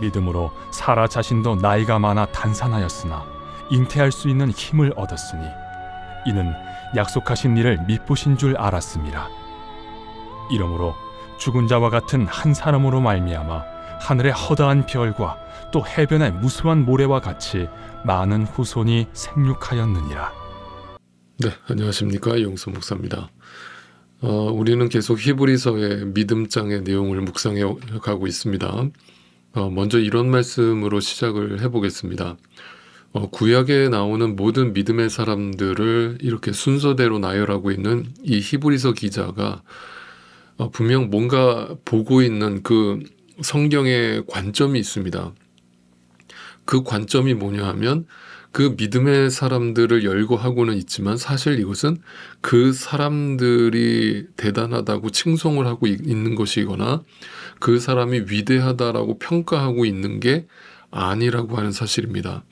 믿음으로 사라 자신도 나이가 많아 단산하였으나 잉태할 수 있는 힘을 얻었으니 이는 약속하신 일을 미쁘신 줄 알았음이라. 이러므로 죽은 자와 같은 한 사람으로 말미암아 하늘의 허다한 별과 또 해변의 무수한 모래와 같이 많은 후손이 생육하였느니라. 네, 안녕하십니까, 용수 목사입니다. 우리는 계속 히브리서의 믿음장의 내용을 묵상해 가고 있습니다. 먼저 이런 말씀으로 시작을 해보겠습니다. 구약에 나오는 모든 믿음의 사람들을 이렇게 순서대로 나열하고 있는 이 히브리서 기자가 분명 뭔가 보고 있는 그 성경의 관점이 있습니다. 그 관점이 뭐냐 하면 그 믿음의 사람들을 열거하고는 있지만 사실 이것은 그 사람들이 대단하다고 칭송을 하고 있는 것이거나 그 사람이 위대하다라고 평가하고 있는 게 아니라고 하는 사실입니다.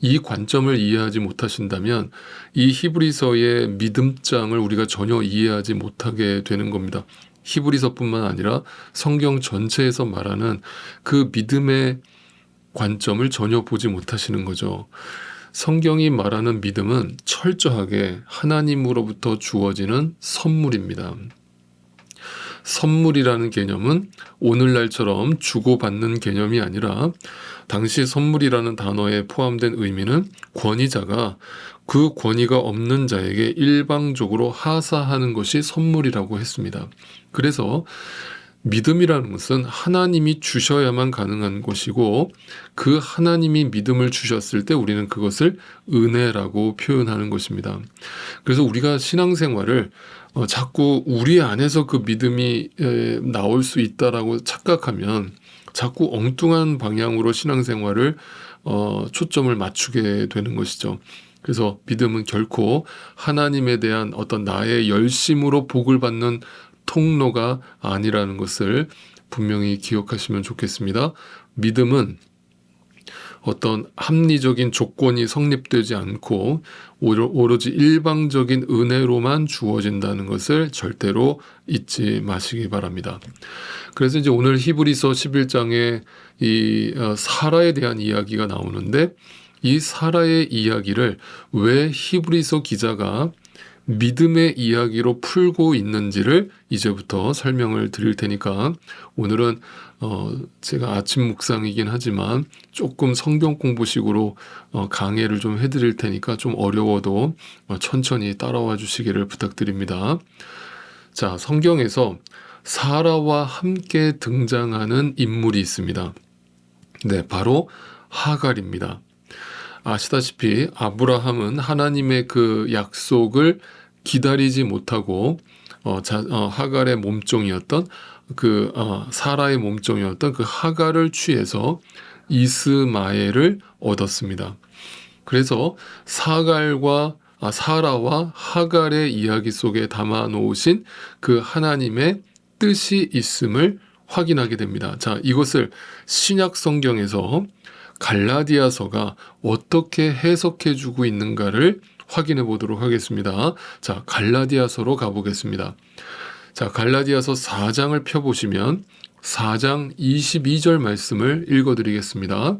이 관점을 이해하지 못하신다면 이 히브리서의 믿음장을 우리가 전혀 이해하지 못하게 되는 겁니다. 히브리서뿐만 아니라 성경 전체에서 말하는 그 믿음의 관점을 전혀 보지 못하시는 거죠. 성경이 말하는 믿음은 철저하게 하나님으로부터 주어지는 선물입니다. 선물이라는 개념은 오늘날처럼 주고받는 개념이 아니라 당시 선물이라는 단어에 포함된 의미는 권위자가 그 권위가 없는 자에게 일방적으로 하사하는 것이 선물이라고 했습니다. 그래서 믿음이라는 것은 하나님이 주셔야만 가능한 것이고 그 하나님이 믿음을 주셨을 때 우리는 그것을 은혜라고 표현하는 것입니다. 그래서 우리가 신앙생활을 자꾸 우리 안에서 그 믿음이 나올 수 있다라고 착각하면 자꾸 엉뚱한 방향으로 신앙생활을 초점을 맞추게 되는 것이죠. 그래서 믿음은 결코 하나님에 대한 어떤 나의 열심으로 복을 받는 통로가 아니라는 것을 분명히 기억하시면 좋겠습니다. 믿음은 어떤 합리적인 조건이 성립되지 않고 오로지 일방적인 은혜로만 주어진다는 것을 절대로 잊지 마시기 바랍니다. 그래서 이제 오늘 히브리서 11장에 이 사라에 대한 이야기가 나오는데 이 사라의 이야기를 왜 히브리서 기자가 믿음의 이야기로 풀고 있는지를 이제부터 설명을 드릴 테니까 오늘은 제가 아침 묵상이긴 하지만 조금 성경 공부식으로 강해를 좀 해드릴 테니까 좀 어려워도 천천히 따라와 주시기를 부탁드립니다. 자, 성경에서 사라와 함께 등장하는 인물이 있습니다. 네, 바로 하갈입니다. 아시다시피 아브라함은 하나님의 그 약속을 기다리지 못하고 하갈의 몸종이었던 사라의 몸종이었던 그 하갈을 취해서 이스마엘을 얻었습니다. 그래서 사라와 하갈의 이야기 속에 담아 놓으신 그 하나님의 뜻이 있음을 확인하게 됩니다. 자, 이것을 신약 성경에서 갈라디아서가 어떻게 해석해주고 있는가를 확인해 보도록 하겠습니다. 자, 갈라디아서로 가보겠습니다. 자, 갈라디아서 4장을 펴보시면 4장 22절 말씀을 읽어드리겠습니다.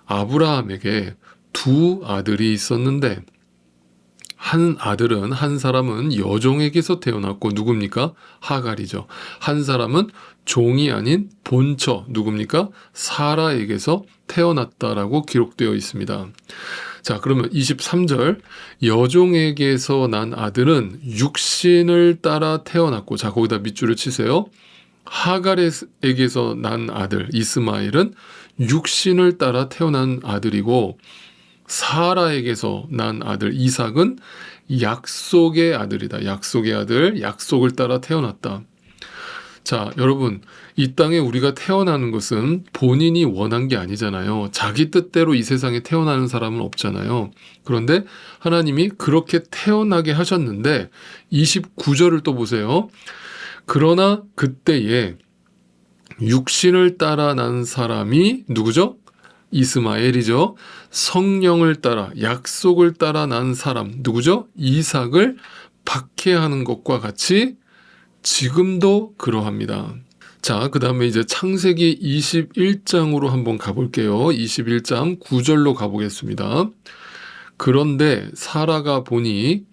아브라함에게 두 아들이 있었는데 한 사람은 여종에게서 태어났고 누굽니까? 하갈이죠. 한 사람은 종이 아닌 본처 누굽니까? 사라에게서 태어났다라고 기록되어 있습니다. 자, 그러면 23절 여종에게서 난 아들은 육신을 따라 태어났고, 자, 거기다 밑줄을 치세요. 하갈에게서 난 아들 이스마엘은 육신을 따라 태어난 아들이고 사라에게서 난 아들 이삭은 약속의 아들이다. 약속의 아들, 약속을 따라 태어났다. 자, 여러분, 이 땅에 우리가 태어나는 것은 본인이 원한 게 아니잖아요. 자기 뜻대로 이 세상에 태어나는 사람은 없잖아요. 그런데 하나님이 그렇게 태어나게 하셨는데 29절을 또 보세요. 그러나 그때에 육신을 따라 난 사람이 누구죠? 이스마엘이죠. 성령을 따라 약속을 따라 난 사람 누구죠? 이삭을 박해하는 것과 같이 지금도 그러합니다. 자, 그 다음에 이제 창세기 21장으로 한번 가볼게요. 21장 9절로 가보겠습니다. 그런데 사라가 보니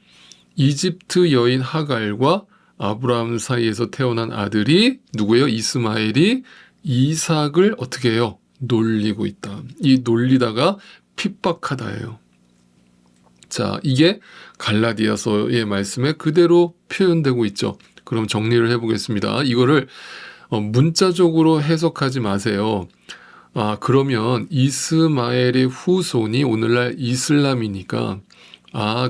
이집트 여인 하갈과 아브라함 사이에서 태어난 아들이 누구예요? 이스마엘이 이삭을 어떻게 해요? 놀리고 있다. 이 놀리다가 핍박하다예요. 자, 이게 갈라디아서의 말씀에 그대로 표현되고 있죠. 그럼 정리를 해보겠습니다. 이거를 문자적으로 해석하지 마세요. 그러면 이스마엘의 후손이 오늘날 이슬람이니까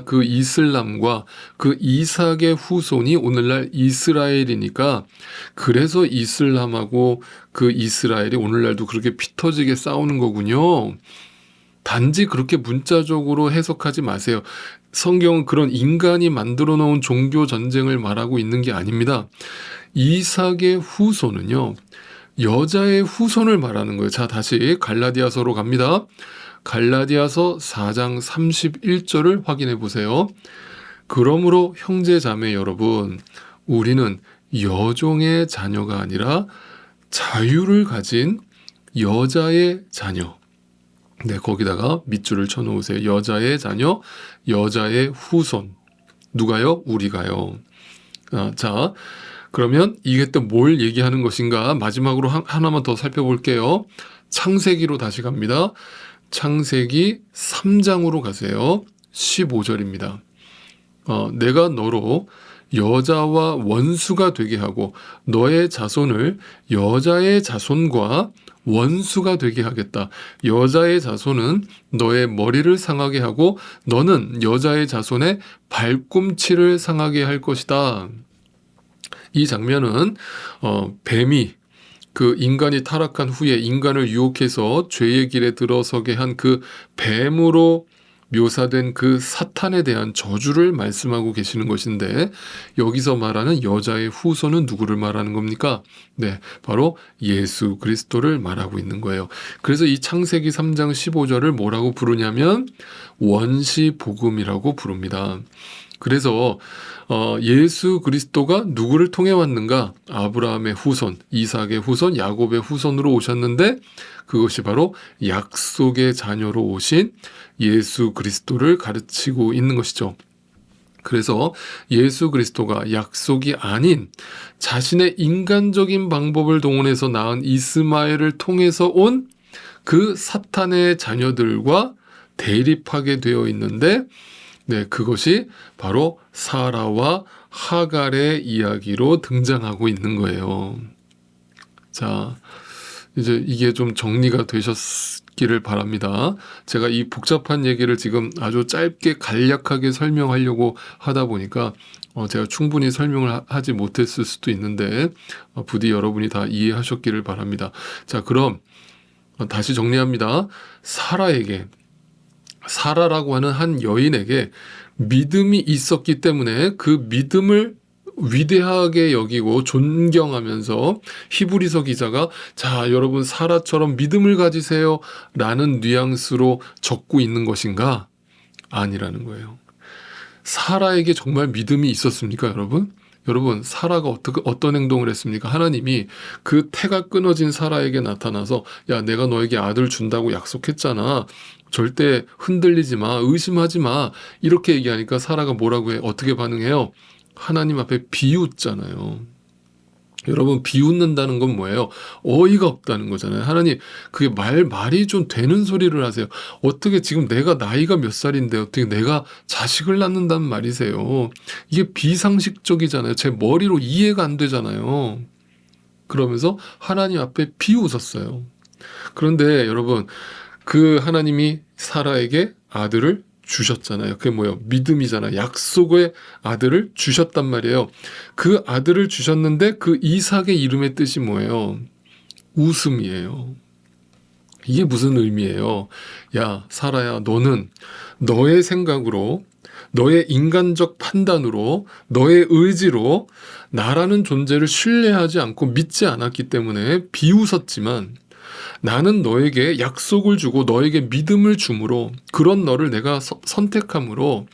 그 이슬람과 그 이삭의 후손이 오늘날 이스라엘이니까 그래서 이슬람하고 그 이스라엘이 오늘날도 그렇게 피 터지게 싸우는 거군요. 단지 그렇게 문자적으로 해석하지 마세요. 성경은 그런 인간이 만들어 놓은 종교 전쟁을 말하고 있는 게 아닙니다. 이삭의 후손은요, 여자의 후손을 말하는 거예요. 자, 다시 갈라디아서로 갑니다. 갈라디아서 4장 31절을 확인해 보세요. 그러므로 형제 자매 여러분, 우리는 여종의 자녀가 아니라 자유를 가진 여자의 자녀. 네, 거기다가 밑줄을 쳐놓으세요. 여자의 자녀, 여자의 후손. 누가요? 우리가요. 자, 그러면 이게 또 뭘 얘기하는 것인가? 마지막으로 하나만 더 살펴볼게요. 창세기로 다시 갑니다. 창세기 3장으로 가세요. 15절입니다. 내가 너로 여자와 원수가 되게 하고 너의 자손을 여자의 자손과 원수가 되게 하겠다. 여자의 자손은 너의 머리를 상하게 하고 너는 여자의 자손의 발꿈치를 상하게 할 것이다. 이 장면은 뱀이 그 인간이 타락한 후에 인간을 유혹해서 죄의 길에 들어서게 한 그 뱀으로 묘사된 그 사탄에 대한 저주를 말씀하고 계시는 것인데, 여기서 말하는 여자의 후손은 누구를 말하는 겁니까? 네, 바로 예수 그리스도를 말하고 있는 거예요. 그래서 이 창세기 3장 15절을 뭐라고 부르냐면 원시 복음이라고 부릅니다. 그래서 예수 그리스도가 누구를 통해 왔는가? 아브라함의 후손, 이삭의 후손, 야곱의 후손으로 오셨는데 그것이 바로 약속의 자녀로 오신 예수 그리스도를 가르치고 있는 것이죠. 그래서 예수 그리스도가 약속이 아닌 자신의 인간적인 방법을 동원해서 낳은 이스마엘을 통해서 온 그 사탄의 자녀들과 대립하게 되어 있는데, 네, 그것이 바로 사라와 하갈의 이야기로 등장하고 있는 거예요. 자, 이제 이게 좀 정리가 되셨기를 바랍니다. 제가 이 복잡한 얘기를 지금 아주 짧게 간략하게 설명하려고 하다 보니까 제가 충분히 설명을 하지 못했을 수도 있는데 부디 여러분이 다 이해하셨기를 바랍니다. 자, 그럼 다시 정리합니다. 사라라고 하는 한 여인에게 믿음이 있었기 때문에 그 믿음을 위대하게 여기고 존경하면서 히브리서 기자가 자, 여러분 사라처럼 믿음을 가지세요 라는 뉘앙스로 적고 있는 것인가? 아니라는 거예요. 사라에게 정말 믿음이 있었습니까, 여러분? 여러분, 사라가 어떤 행동을 했습니까? 하나님이 그 태가 끊어진 사라에게 나타나서 야, 내가 너에게 아들 준다고 약속했잖아. 절대 흔들리지 마, 의심하지 마. 이렇게 얘기하니까 사라가 뭐라고 해? 어떻게 반응해요? 하나님 앞에 비웃잖아요. 여러분, 비웃는다는 건 뭐예요? 어이가 없다는 거잖아요. 하나님, 그게 말이 좀 되는 소리를 하세요. 어떻게 지금 내가 나이가 몇 살인데 어떻게 내가 자식을 낳는단 말이세요? 이게 비상식적이잖아요. 제 머리로 이해가 안 되잖아요. 그러면서 하나님 앞에 비웃었어요. 그런데 여러분, 그 하나님이 사라에게 아들을 주셨잖아요. 그게 뭐예요? 믿음이잖아요. 약속의 아들을 주셨단 말이에요. 그 아들을 주셨는데 그 이삭의 이름의 뜻이 뭐예요? 웃음이에요. 이게 무슨 의미예요? 야, 사라야, 너는 너의 생각으로, 너의 인간적 판단으로, 너의 의지로 나라는 존재를 신뢰하지 않고 믿지 않았기 때문에 비웃었지만 나는 너에게 약속을 주고 너에게 믿음을 주므로 그런 너를 내가 선택함으로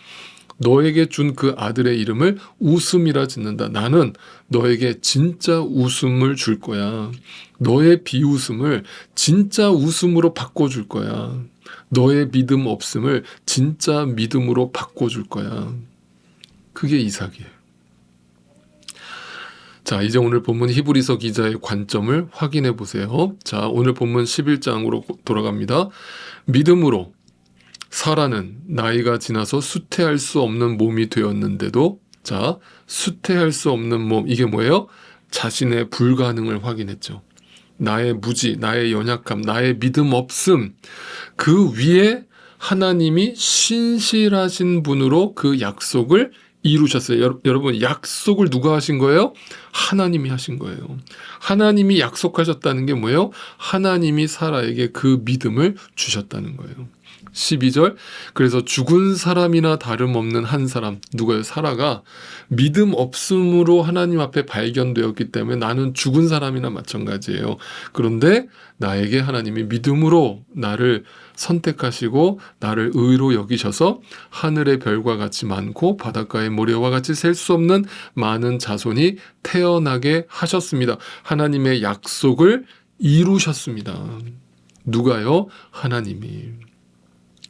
너에게 준 그 아들의 이름을 웃음이라 짓는다. 나는 너에게 진짜 웃음을 줄 거야. 너의 비웃음을 진짜 웃음으로 바꿔줄 거야. 너의 믿음 없음을 진짜 믿음으로 바꿔줄 거야. 그게 이삭이에요. 자, 이제 오늘 본문 히브리서 기자의 관점을 확인해 보세요. 자, 오늘 본문 11장으로 돌아갑니다. 믿음으로 사라는 나이가 지나서 수태할 수 없는 몸이 되었는데도, 자, 수태할 수 없는 몸, 이게 뭐예요? 자신의 불가능을 확인했죠. 나의 무지, 나의 연약함, 나의 믿음 없음, 그 위에 하나님이 신실하신 분으로 그 약속을 이루셨어요. 여러분, 약속을 누가 하신 거예요? 하나님이 하신 거예요. 하나님이 약속하셨다는 게 뭐예요? 하나님이 사라에게 그 믿음을 주셨다는 거예요. 12절, 그래서 죽은 사람이나 다름없는 한 사람, 누가요? 사라가 믿음 없음으로 하나님 앞에 발견되었기 때문에 나는 죽은 사람이나 마찬가지예요. 그런데 나에게 하나님이 믿음으로 나를 선택하시고 나를 의로 여기셔서 하늘의 별과 같이 많고 바닷가의 모래와 같이 셀 수 없는 많은 자손이 태어나게 하셨습니다. 하나님의 약속을 이루셨습니다. 누가요? 하나님이.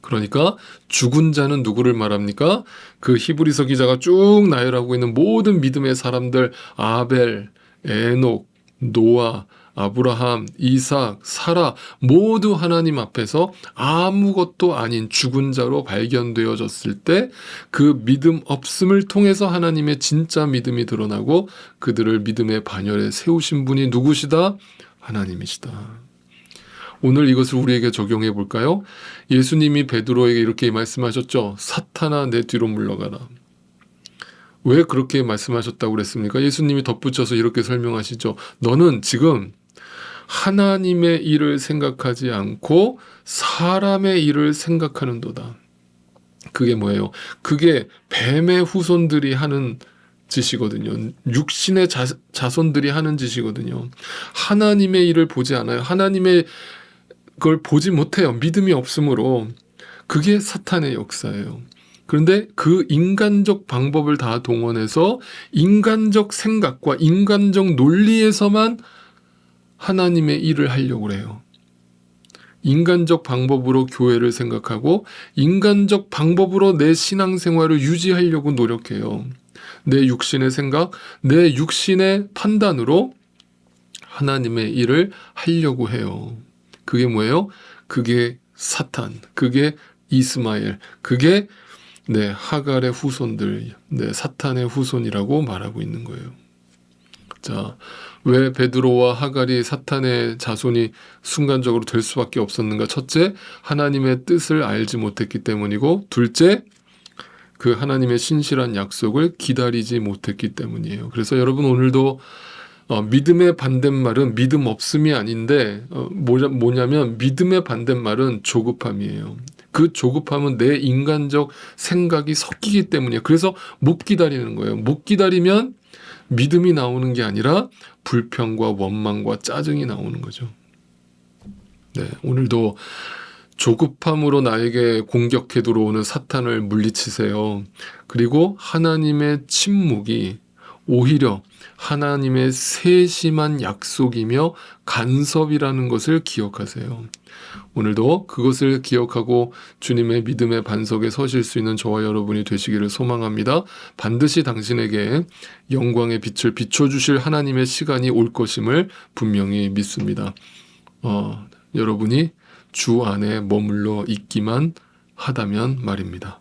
그러니까 죽은 자는 누구를 말합니까? 그 히브리서 기자가 쭉 나열하고 있는 모든 믿음의 사람들, 아벨, 에녹, 노아, 아브라함, 이삭, 사라, 모두 하나님 앞에서 아무것도 아닌 죽은 자로 발견되어졌을 때 그 믿음 없음을 통해서 하나님의 진짜 믿음이 드러나고 그들을 믿음의 반열에 세우신 분이 누구시다? 하나님이시다. 오늘 이것을 우리에게 적용해 볼까요? 예수님이 베드로에게 이렇게 말씀하셨죠. 사탄아, 내 뒤로 물러가라. 왜 그렇게 말씀하셨다고 그랬습니까? 예수님이 덧붙여서 이렇게 설명하시죠. 너는 지금 하나님의 일을 생각하지 않고 사람의 일을 생각하는도다. 그게 뭐예요? 그게 뱀의 후손들이 하는 짓이거든요. 육신의 자손들이 하는 짓이거든요. 하나님의 일을 보지 않아요. 하나님의 그걸 보지 못해요. 믿음이 없으므로. 그게 사탄의 역사예요. 그런데 그 인간적 방법을 다 동원해서 인간적 생각과 인간적 논리에서만 하나님의 일을 하려고 해요. 인간적 방법으로 교회를 생각하고 인간적 방법으로 내 신앙생활을 유지하려고 노력해요. 내 육신의 생각, 내 육신의 판단으로 하나님의 일을 하려고 해요. 그게 뭐예요? 그게 사탄, 그게 이스마엘, 그게 하갈의 후손들, 사탄의 후손이라고 말하고 있는 거예요. 자, 왜 베드로와 하갈이 사탄의 자손이 순간적으로 될 수밖에 없었는가? 첫째, 하나님의 뜻을 알지 못했기 때문이고, 둘째, 그 하나님의 신실한 약속을 기다리지 못했기 때문이에요. 그래서 여러분 오늘도 믿음의 반대말은 믿음 없음이 아닌데 뭐냐면 믿음의 반대말은 조급함이에요. 그 조급함은 내 인간적 생각이 섞이기 때문이에요. 그래서 못 기다리는 거예요. 못 기다리면 믿음이 나오는 게 아니라 불평과 원망과 짜증이 나오는 거죠. 오늘도 조급함으로 나에게 공격해 들어오는 사탄을 물리치세요. 그리고 하나님의 침묵이 오히려 하나님의 세심한 약속이며 간섭이라는 것을 기억하세요. 오늘도 그것을 기억하고 주님의 믿음의 반석에 서실 수 있는 저와 여러분이 되시기를 소망합니다. 반드시 당신에게 영광의 빛을 비춰주실 하나님의 시간이 올 것임을 분명히 믿습니다. 여러분이 주 안에 머물러 있기만 하다면 말입니다.